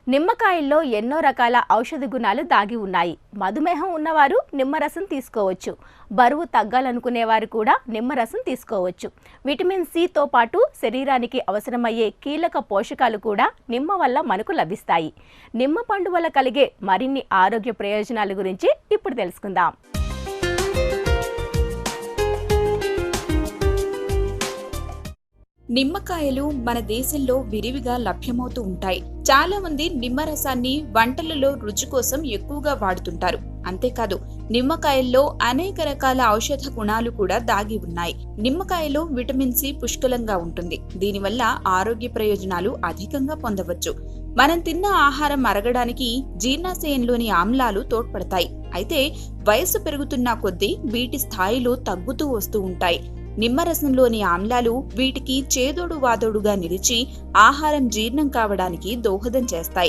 నిమ్మకాయల్లో ఎన్నో రకాల ఔషధ గుణాలు దాగి ఉన్నాయి. మధుమేహం ఉన్నవారు నిమ్మరసం తీసుకోవచ్చు. బరువు తగ్గాలనుకునేవారు కూడా నిమ్మరసం తీసుకోవచ్చు. విటమిన్ సితో పాటు శరీరానికి అవసరమయ్యే కీలక పోషకాలు కూడా నిమ్మ వల్ల మనకు లభిస్తాయి. నిమ్మ పండు వల్ల కలిగే మరిన్ని ఆరోగ్య ప్రయోజనాల గురించి ఇప్పుడు తెలుసుకుందాం. నిమ్మకాయలు మన దేశంలో విరివిగా లభ్యమవుతూ ఉంటాయి. చాలా మంది నిమ్మరసాన్ని వంటలలో రుచి కోసం ఎక్కువగా వాడుతుంటారు. అంతేకాదు, నిమ్మకాయల్లో అనేక రకాల ఔషధ గుణాలు కూడా దాగి ఉన్నాయి. నిమ్మకాయలో విటమిన్ సి పుష్కలంగా ఉంటుంది. దీనివల్ల ఆరోగ్య ప్రయోజనాలు అధికంగా పొందవచ్చు. మనం తిన్న ఆహారం అరగడానికి జీర్ణాశయంలోని ఆమ్లాలు తోడ్పడతాయి. అయితే వయసు పెరుగుతున్న కొద్దీ వీటి స్థాయిలు తగ్గుతూ వస్తూ ఉంటాయి. నిమ్మరసంలోని ఆమ్లాలు వీటికి చేదోడు వాదోడుగా నిలిచి ఆహారం జీర్ణం కావడానికి దోహదం చేస్తాయి.